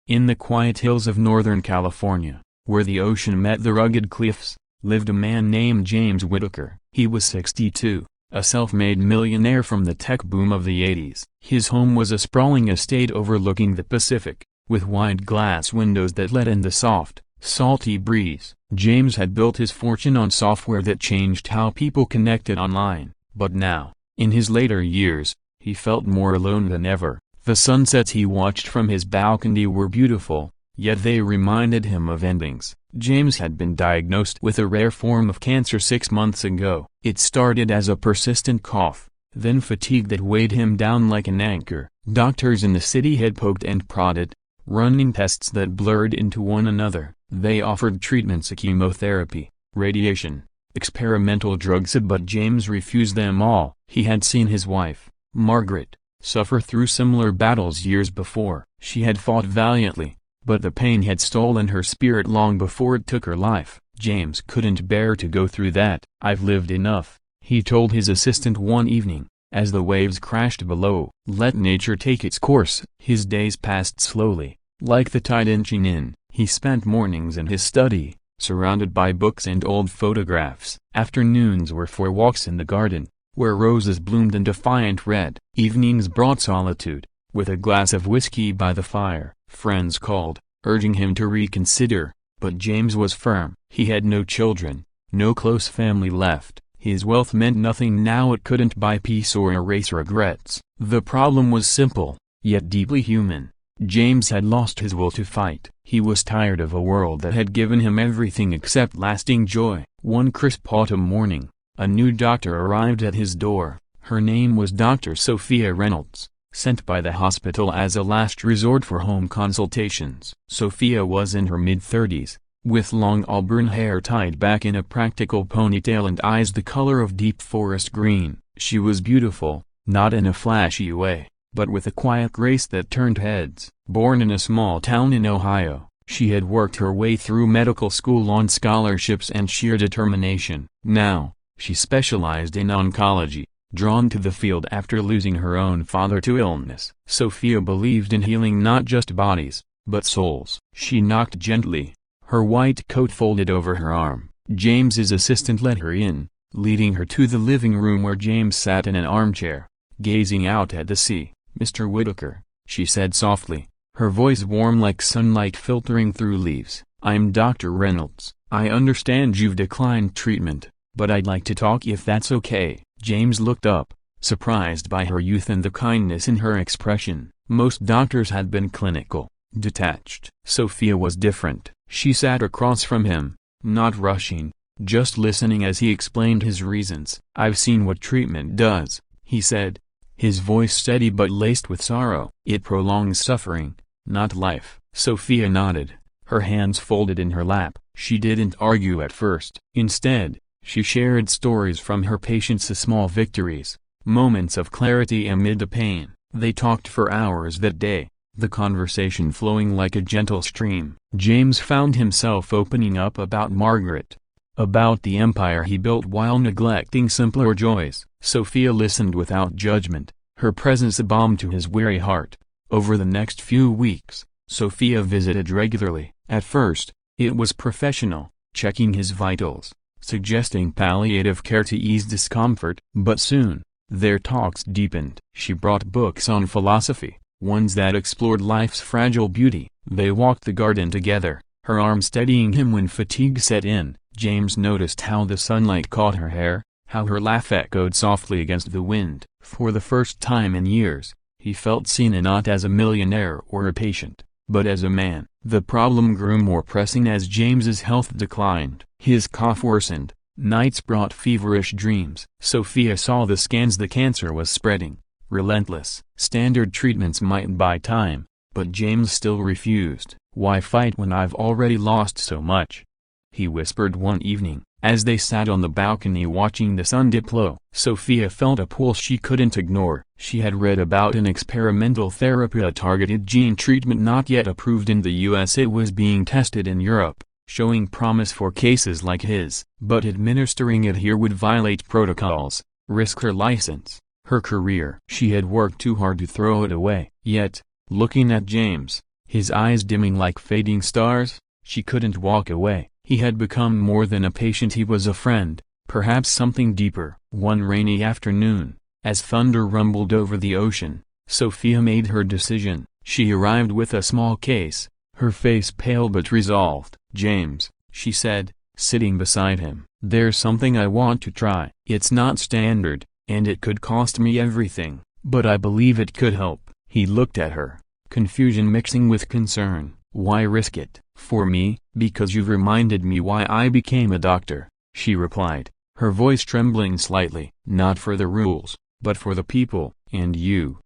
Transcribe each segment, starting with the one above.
In the quiet hills of Northern California, where the ocean met the rugged cliffs, lived a man named James Whitaker. He was 62, a self-made millionaire from the tech boom of the 80s. His home was a sprawling estate overlooking the Pacific, with wide glass windows that let in the soft, salty breeze. James had built his fortune on software that changed how people connected online, but now, in his later years, he felt more alone than ever. The sunsets he watched from his balcony were beautiful, yet they reminded him of endings. James had been diagnosed with a rare form of cancer 6 months ago. It started as a persistent cough, then fatigue that weighed him down like an anchor. Doctors in the city had poked and prodded, running tests that blurred into one another. They offered treatments: chemotherapy, radiation, experimental drugs, but James refused them all. He had seen his wife, Margaret, suffer through similar battles years before. She had fought valiantly, but the pain had stolen her spirit long before it took her life. James couldn't bear to go through that. "I've lived enough," he told his assistant one evening, as the waves crashed below. "Let nature take its course." His days passed slowly, like the tide inching in. He spent mornings in his study, surrounded by books and old photographs. Afternoons were for walks in the garden, where roses bloomed in defiant red. Evenings brought solitude, with a glass of whiskey by the fire. Friends called, urging him to reconsider, but James was firm. He had no children, no close family left. His wealth meant nothing now. It couldn't buy peace or erase regrets. The problem was simple, yet deeply human. James had lost his will to fight. He was tired of a world that had given him everything except lasting joy. One crisp autumn morning, a new doctor arrived at his door. Her name was Dr. Sophia Reynolds, sent by the hospital as a last resort for home consultations. Sophia was in her mid-30s, with long auburn hair tied back in a practical ponytail and eyes the color of deep forest green. She was beautiful, not in a flashy way, but with a quiet grace that turned heads. Born in a small town in Ohio, she had worked her way through medical school on scholarships and sheer determination. Now, she specialized in oncology, drawn to the field after losing her own father to illness. Sophia believed in healing not just bodies, but souls. She knocked gently, her white coat folded over her arm. James's assistant let her in, leading her to the living room where James sat in an armchair, gazing out at the sea. "Mr. Whitaker," she said softly, her voice warm like sunlight filtering through leaves. "I'm Dr. Reynolds. I understand you've declined treatment, but I'd like to talk if that's okay." James looked up, surprised by her youth and the kindness in her expression. Most doctors had been clinical, detached. Sophia was different. She sat across from him, not rushing, just listening as he explained his reasons. "I've seen what treatment does," he said, his voice steady but laced with sorrow. "It prolongs suffering, not life." Sophia nodded, her hands folded in her lap. She didn't argue at first. Instead, she shared stories from her patients, small victories, moments of clarity amid the pain. They talked for hours that day, the conversation flowing like a gentle stream. James found himself opening up about Margaret, about the empire he built while neglecting simpler joys. Sophia listened without judgment, her presence a balm to his weary heart. Over the next few weeks, Sophia visited regularly. At first, it was professional, checking his vitals, suggesting palliative care to ease discomfort. But soon, their talks deepened. She brought books on philosophy, ones that explored life's fragile beauty. They walked the garden together, her arm steadying him when fatigue set in. James noticed how the sunlight caught her hair, how her laugh echoed softly against the wind. For the first time in years, he felt seen, and not as a millionaire or a patient, but as a man. The problem grew more pressing as James's health declined. His cough worsened, nights brought feverish dreams. Sophia saw the scans. The cancer was spreading, relentless. Standard treatments might buy time, but James still refused. "Why fight when I've already lost so much?" he whispered one evening, as they sat on the balcony watching the sun dip low. Sophia felt a pull she couldn't ignore. She had read about an experimental therapy, a targeted gene treatment not yet approved in the US. It was being tested in Europe, showing promise for cases like his. But administering it here would violate protocols, risk her license, her career. She had worked too hard to throw it away. Yet, looking at James, his eyes dimming like fading stars. She couldn't walk away. He had become more than a patient, he was a friend, perhaps something deeper. One rainy afternoon, as thunder rumbled over the ocean, Sophia made her decision. She arrived with a small case, her face pale but resolved. "James," she said, sitting beside him, "there's something I want to try. It's not standard, and it could cost me everything, but I believe it could help." He looked at her, confusion mixing with concern. "Why risk it?" "For me, because you've reminded me why I became a doctor," she replied, her voice trembling slightly. "Not for the rules, but for the people, and you.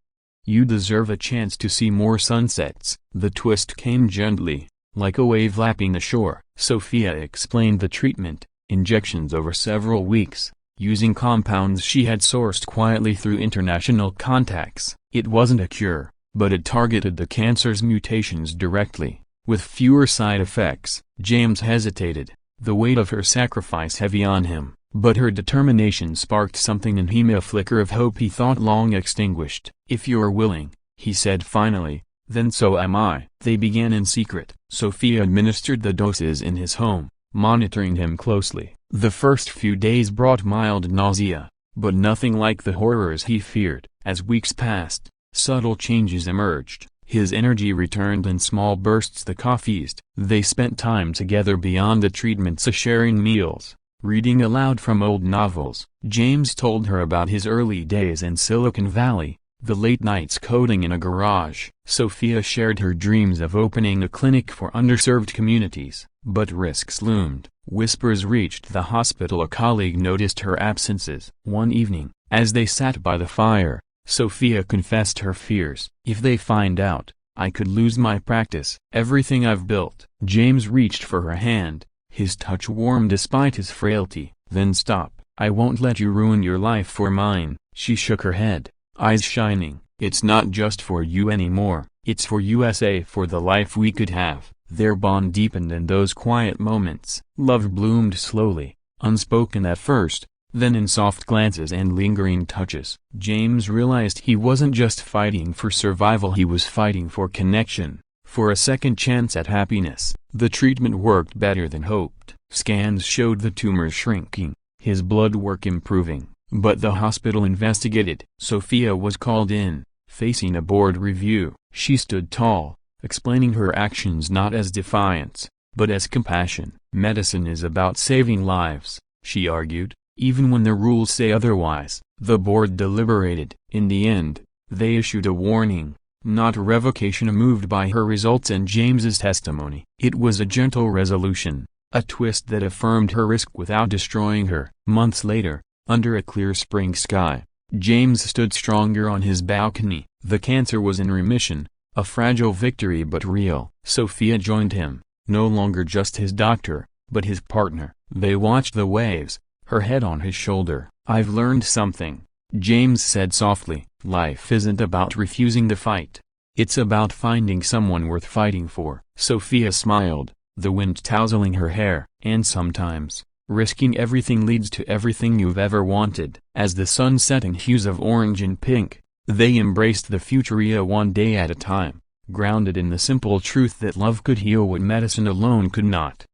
You deserve a chance to see more sunsets." The twist came gently, like a wave lapping the shore. Sophia explained the treatment: injections over several weeks, using compounds she had sourced quietly through international contacts. It wasn't a cure, but it targeted the cancer's mutations directly, with fewer side effects. James hesitated, the weight of her sacrifice heavy on him, but her determination sparked something in him, a flicker of hope he thought long extinguished. "If you're willing," he said finally, "then so am I." They began in secret. Sophia administered the doses in his home, monitoring him closely. The first few days brought mild nausea, but nothing like the horrors he feared. As weeks passed, subtle changes emerged. His energy returned in small bursts. The cough eased. They spent time together beyond the treatments, sharing meals, reading aloud from old novels. James told her about his early days in Silicon Valley, the late nights coding in a garage. Sophia shared her dreams of opening a clinic for underserved communities, but risks loomed. Whispers reached the hospital. A colleague noticed her absences. One evening, as they sat by the fire, Sophia confessed her fears. "If they find out, I could lose my practice, everything I've built." James reached for her hand, his touch warm despite his frailty. "Then stop. I won't let you ruin your life for mine." She shook her head, eyes shining. "It's not just for you anymore, it's for USA, for the life we could have." Their bond deepened in those quiet moments. Love bloomed slowly, unspoken at first, then in soft glances and lingering touches. James realized he wasn't just fighting for survival, he was fighting for connection, for a second chance at happiness. The treatment worked better than hoped. Scans showed the tumors shrinking, his blood work improving, but the hospital investigated. Sophia was called in, facing a board review. She stood tall, explaining her actions not as defiance, but as compassion. "Medicine is about saving lives," she argued, "even when the rules say otherwise." The board deliberated. In the end, they issued a warning, not revocation, moved by her results and James's testimony. It was a gentle resolution, a twist that affirmed her risk without destroying her. Months later, under a clear spring sky, James stood stronger on his balcony. The cancer was in remission, a fragile victory but real. Sophia joined him, no longer just his doctor, but his partner. They watched the waves, her head on his shoulder. "I've learned something," James said softly. "Life isn't about refusing the fight. It's about finding someone worth fighting for." Sophia smiled, the wind tousling her hair. "And sometimes, risking everything leads to everything you've ever wanted." As the sun set in hues of orange and pink, they embraced the future, one day at a time, grounded in the simple truth that love could heal what medicine alone could not.